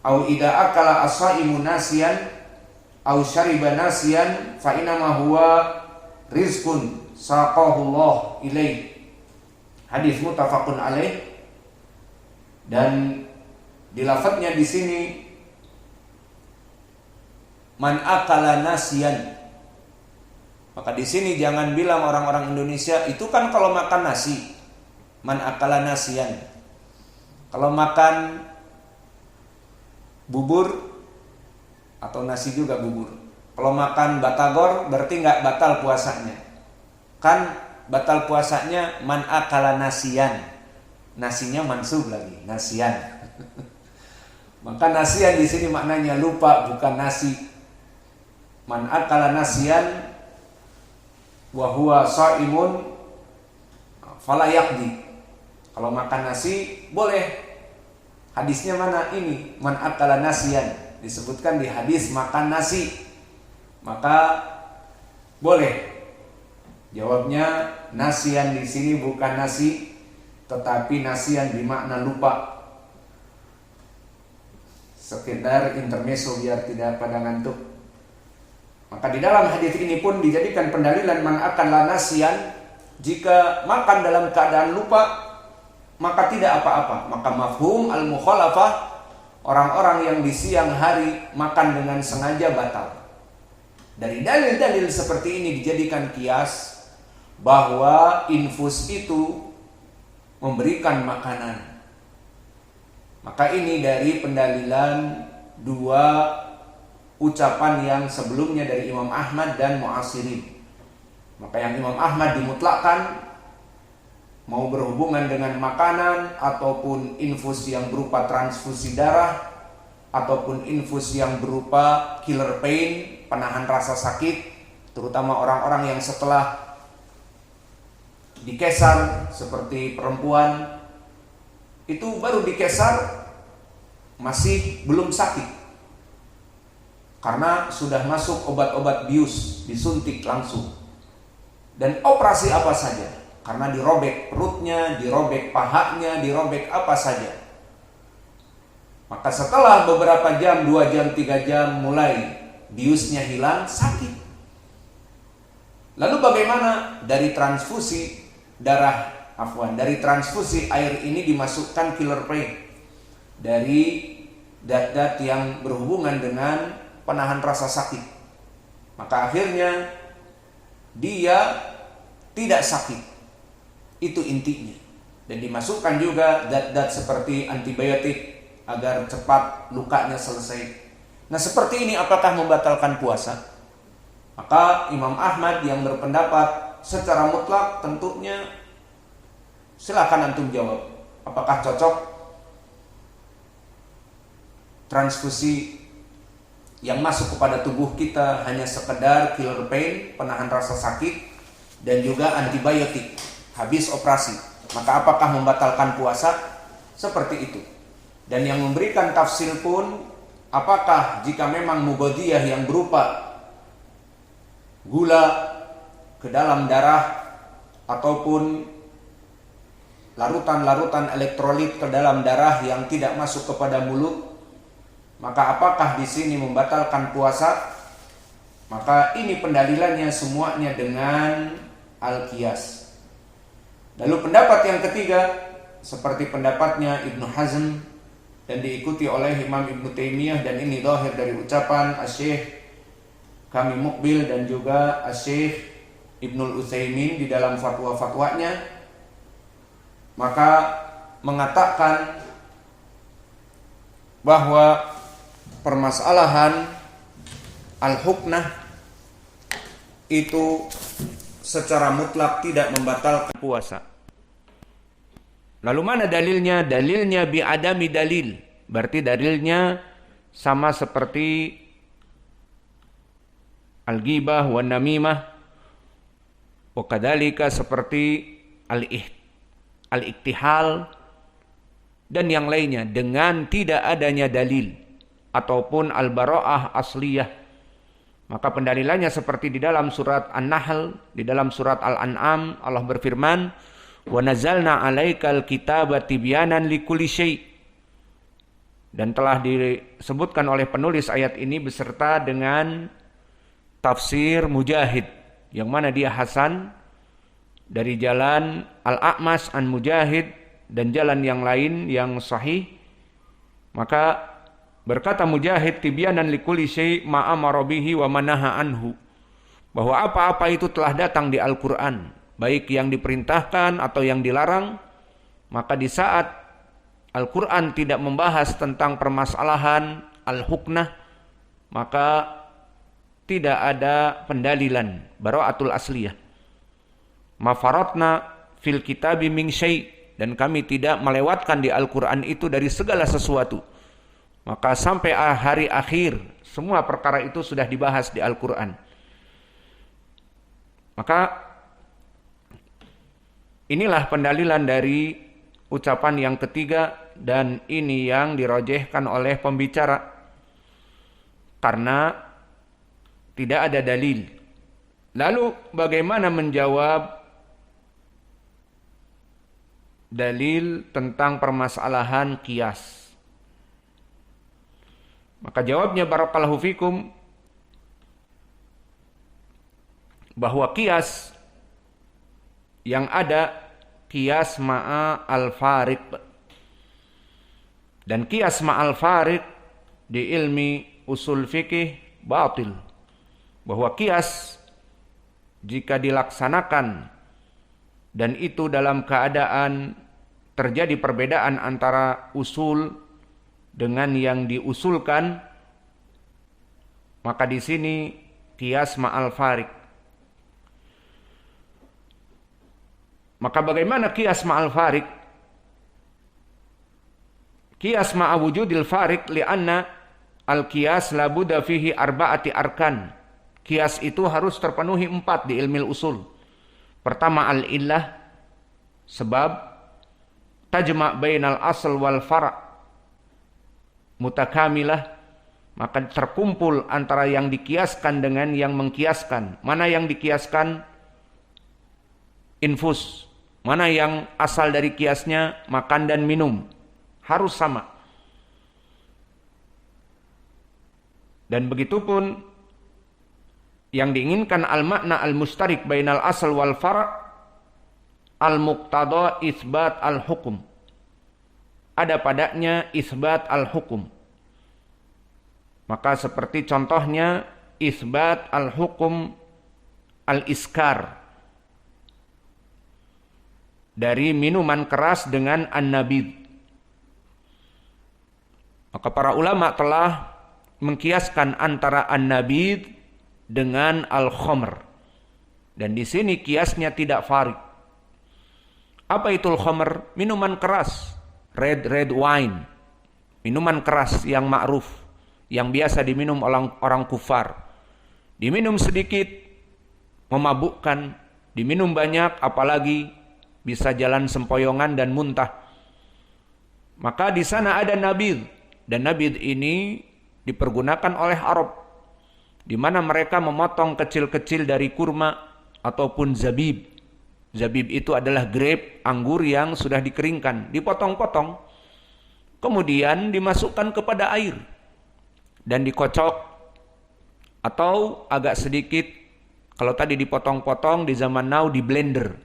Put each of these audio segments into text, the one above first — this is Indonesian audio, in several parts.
au idza akala as-shaimu nasiyan au syariba nasiyan fa inama huwa rizqun saqahu Allah ilaih. Hadis muttafaqun alaih. Dan di lafadznya di sini man akala nasiyan. Maka di sini jangan bilang orang-orang Indonesia itu kan kalau makan nasi man akala nasiyan. Kalau makan bubur atau nasi juga bubur. Kalau makan batagor berarti nggak batal puasanya. Kan batal puasanya man akala nasiyan. Nasinya mansub lagi, nasiyan. Maka nasiyan di sini maknanya lupa, bukan nasi. Man akala nasiyan wa huwa shaimun fala yaqdi. Kalau makan nasi boleh. Hadisnya mana ini? Man akala nasiyan. Disebutkan di hadis makan nasi. Maka boleh. Jawabnya nasiyan di sini bukan nasi, tetapi nasiyan bermakna lupa. Sekedar intermezzo biar tidak pada ngantuk. Maka di dalam hadis ini pun dijadikan pendalilan man akala nasiyan, jika makan dalam keadaan lupa maka tidak apa-apa. Maka mafhum al-mukhalafah, orang-orang yang di siang hari makan dengan sengaja batal. Dari dalil-dalil seperti ini dijadikan kias bahwa infus itu memberikan makanan. Maka ini dari pendalilan dua ucapan yang sebelumnya dari Imam Ahmad dan Mu'asirin. Maka yang Imam Ahmad dimutlakkan mau berhubungan dengan makanan ataupun infus yang berupa transfusi darah ataupun infus yang berupa killer pain, penahan rasa sakit, terutama orang-orang yang setelah dikesar seperti perempuan itu baru dikesar masih belum sakit karena sudah masuk obat-obat bius, disuntik langsung. Dan operasi apa saja, karena dirobek perutnya, dirobek pahanya, dirobek apa saja. Maka setelah beberapa jam, 2 jam, 3 jam mulai biusnya hilang, sakit. Lalu bagaimana? Dari transfusi dari transfusi air ini dimasukkan killer pain dari dat-dat yang berhubungan dengan penahan rasa sakit. Maka akhirnya dia tidak sakit. Itu intinya. Dan dimasukkan juga dat-dat seperti antibiotik agar cepat lukanya selesai. Nah, seperti ini apakah membatalkan puasa? Maka Imam Ahmad yang berpendapat secara mutlak tentunya silakan antum jawab. Apakah cocok transfusi yang masuk kepada tubuh kita hanya sekedar killer pain, penahan rasa sakit, dan juga antibiotik habis operasi? Maka apakah membatalkan puasa? Seperti itu. Dan yang memberikan tafsir pun, apakah jika memang mugodiyah yang berupa gula ke dalam darah ataupun larutan-larutan elektrolit ke dalam darah yang tidak masuk kepada mulut, maka apakah di sini membatalkan puasa? Maka ini pendalilannya semuanya dengan al-qiyas. Lalu pendapat yang ketiga seperti pendapatnya Ibnu Hazm dan diikuti oleh Imam Ibnu Taimiyah, dan ini zahir dari ucapan Asy-Syaikh kami Muqbil dan juga Asy-Syaikh Ibnul Utsaimin di dalam fatwa-fatwanya, maka mengatakan bahwa permasalahan al-huknah itu secara mutlak tidak membatalkan puasa. Lalu mana dalilnya? Dalilnya bi'adami dalil. Berarti dalilnya sama seperti al-ghibah wan namimah, wa kadzalika seperti al-iktihal dan yang lainnya dengan tidak adanya dalil ataupun al-bara'ah asliyah. Maka pendalilannya seperti di dalam surat An-Nahl, di dalam surat Al-An'am Allah berfirman, "Wa nazzalna 'alaikal kitaba tibyanan likulli syai'." Dan telah disebutkan oleh penulis ayat ini beserta dengan tafsir Mujahid, yang mana dia hasan dari jalan Al-A'mas an Mujahid dan jalan yang lain yang sahih. Maka berkata Mujahid, tibyanan likulli syai' ma amara bihi wa manaha anhu, bahwa apa-apa itu telah datang di Al-Qur'an, baik yang diperintahkan atau yang dilarang. Maka di saat Al-Quran tidak membahas tentang permasalahan al-huknah, maka tidak ada pendalilan bara'atul asliyah. Ma faratna fil kitabi min syai', dan kami tidak melewatkan di Al-Quran itu dari segala sesuatu. Maka sampai hari akhir semua perkara itu sudah dibahas di Al-Quran. Maka inilah pendalilan dari ucapan yang ketiga, dan ini yang dirojehkan oleh pembicara karena tidak ada dalil. Lalu bagaimana menjawab dalil tentang permasalahan qiyas? Maka jawabnya barakallahu fikum bahwa qiyas yang ada qiyas ma'a al-fariq. Dan qiyas ma'al fariq di ilmi usul fikih batil. Bahwa qiyas jika dilaksanakan dan itu dalam keadaan terjadi perbedaan antara usul dengan yang diusulkan, maka di sini qiyas ma'al fariq. Maka bagaimana qiyas ma'al fariq? Qiyas ma'a wujudil fariq li'anna al-qiyas la budda fihi arba'ati arkan. Qiyas itu harus terpenuhi 4 di ilmu usul. Pertama al-illah, sebab tajma' bainal asl wal far' mutakamilah, maka terkumpul antara yang dikiaskan dengan yang mengkiaskan. Mana yang dikiaskan? Infus. Mana yang asal dari kiasnya? Makan dan minum. Harus sama. Dan begitu pun yang diinginkan al-makna al-mustarik bainal asal wal far' al-muqtada isbat al-hukum. Ada padanya isbat al-hukum. Maka seperti contohnya isbat al-hukum al-iskar, dari minuman keras dengan an-nabid. Maka para ulama telah mengkiaskan antara an-nabid dengan al-khamr. Dan di sini kiasnya tidak farid. Apa itu al-khamr? Minuman keras, red wine. Minuman keras yang ma'ruf, yang biasa diminum oleh orang kufar. Diminum sedikit memabukkan, diminum banyak apalagi bisa jalan sempoyongan dan muntah. Maka di sana ada nabid. Dan nabid ini dipergunakan oleh Arab, di mana mereka memotong kecil-kecil dari kurma ataupun zabib. Zabib itu adalah grape, anggur yang sudah dikeringkan, dipotong-potong, kemudian dimasukkan kepada air dan dikocok, atau agak sedikit, kalau tadi dipotong-potong, di zaman now di blender,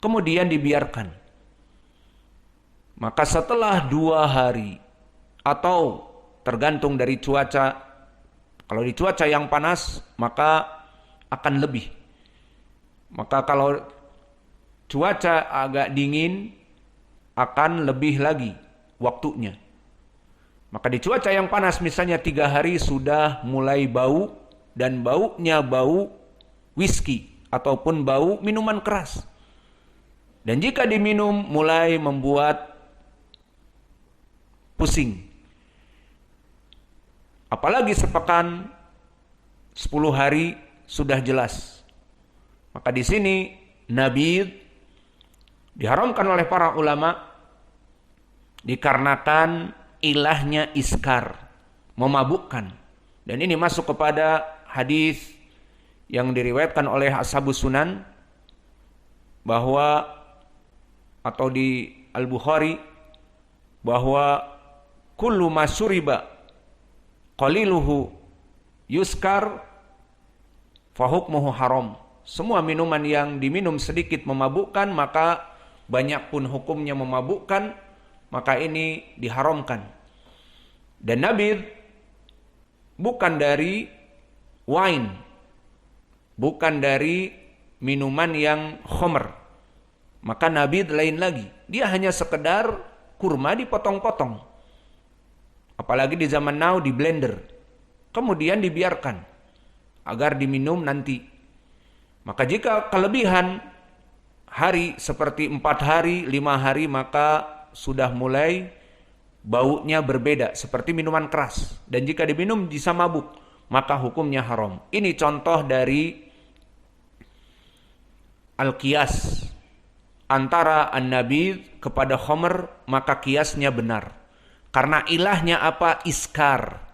kemudian dibiarkan. Maka setelah 2 hari, atau tergantung dari cuaca, kalau di cuaca yang panas maka akan lebih. Maka kalau cuaca agak dingin akan lebih lagi waktunya. Maka di cuaca yang panas misalnya 3 hari sudah mulai bau, dan baunya bau whisky ataupun bau minuman keras. Dan jika diminum mulai membuat pusing. Apalagi sepekan, 10 hari sudah jelas. Maka di sini nabid diharamkan oleh para ulama dikarenakan ilahnya iskar, memabukkan. Dan ini masuk kepada hadis yang diriwayatkan oleh Ashabus Sunan, bahwa atau di Al-Bukhari, bahwa kullu ma syuriba qaliluhu yuskar fahukmuhu haram. Semua minuman yang diminum sedikit memabukkan, maka banyak pun hukumnya memabukkan, maka ini diharamkan. Dan nabidh bukan dari wine, bukan dari minuman yang khamr. Maka nabidh lain lagi. Dia hanya sekedar kurma dipotong-potong. Apalagi di zaman now di blender. Kemudian dibiarkan agar diminum nanti. Maka jika kelebihan hari seperti 4 hari, 5 hari, maka sudah mulai baunya berbeda seperti minuman keras. Dan jika diminum bisa mabuk, maka hukumnya haram. Ini contoh dari al-qiyas antara an-nabidh kepada khamr, maka kiasnya benar. Karena ilahnya apa? Iskar.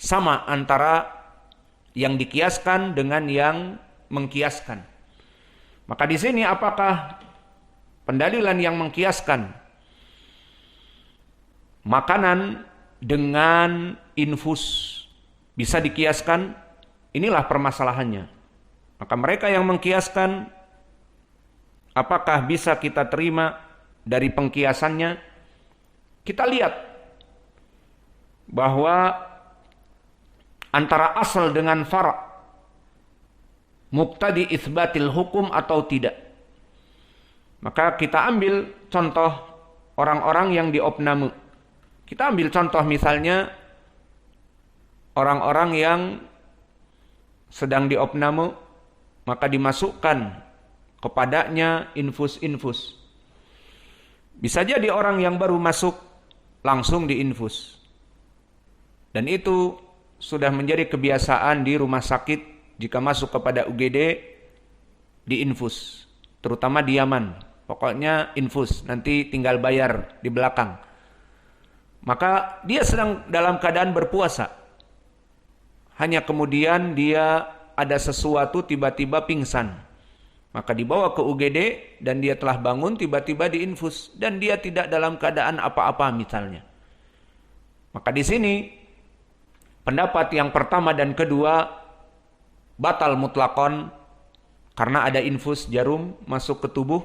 Sama antara yang dikiaskan dengan yang mengkiaskan. Maka di sini apakah pendalilan yang mengkiaskan makanan dengan infus bisa dikiaskan? Inilah permasalahannya. Maka mereka yang mengkiaskan, apakah bisa kita terima dari pengkiasannya? Kita lihat bahwa antara asal dengan fara' muqtadi itsbatil hukum atau tidak. Maka kita ambil contoh orang-orang yang diopname. Kita ambil contoh misalnya orang-orang yang sedang diopname, maka dimasukkan kepadanya infus-infus. Bisa jadi orang yang baru masuk langsung diinfus. Dan itu sudah menjadi kebiasaan di rumah sakit. Jika masuk kepada UGD, diinfus. Terutama di Yaman. Pokoknya infus, nanti tinggal bayar di belakang. Maka dia sedang dalam keadaan berpuasa. Hanya kemudian dia ada sesuatu tiba-tiba pingsan. Maka dibawa ke UGD dan dia telah bangun tiba-tiba diinfus. Dan dia tidak dalam keadaan apa-apa misalnya. Maka di sini pendapat yang pertama dan kedua batal mutlakon karena ada infus jarum masuk ke tubuh,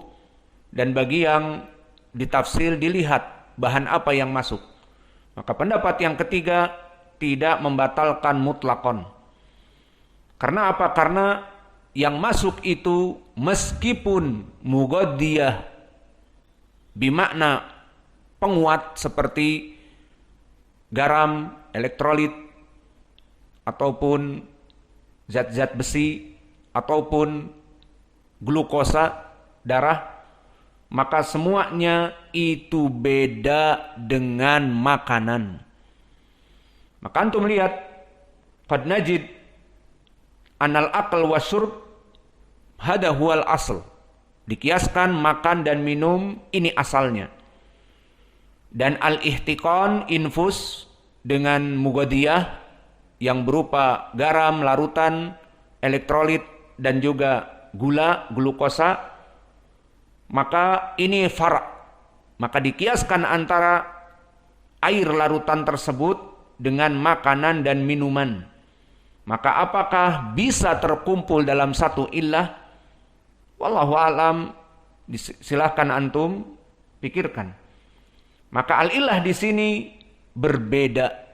dan bagi yang ditafsir dilihat bahan apa yang masuk. Maka pendapat yang ketiga tidak membatalkan mutlakon. Karena apa? Karena yang masuk itu meskipun mugaddiyah bimakna penguat seperti garam, elektrolit ataupun zat-zat besi ataupun glukosa darah, maka semuanya itu beda dengan makanan. Maka antum lihat, qad najid anal aql wa syurb hada huwal asl. Dikiaskan makan dan minum ini asalnya. Dan al-ihtiqan infus dengan mugadiyah yang berupa garam, larutan, elektrolit, dan juga gula, glukosa, maka ini fara'. Maka dikiaskan antara air larutan tersebut dengan makanan dan minuman. Maka apakah bisa terkumpul dalam satu illah? Wallahu a'lam, silahkan antum pikirkan. Maka al-illah di sini berbeda.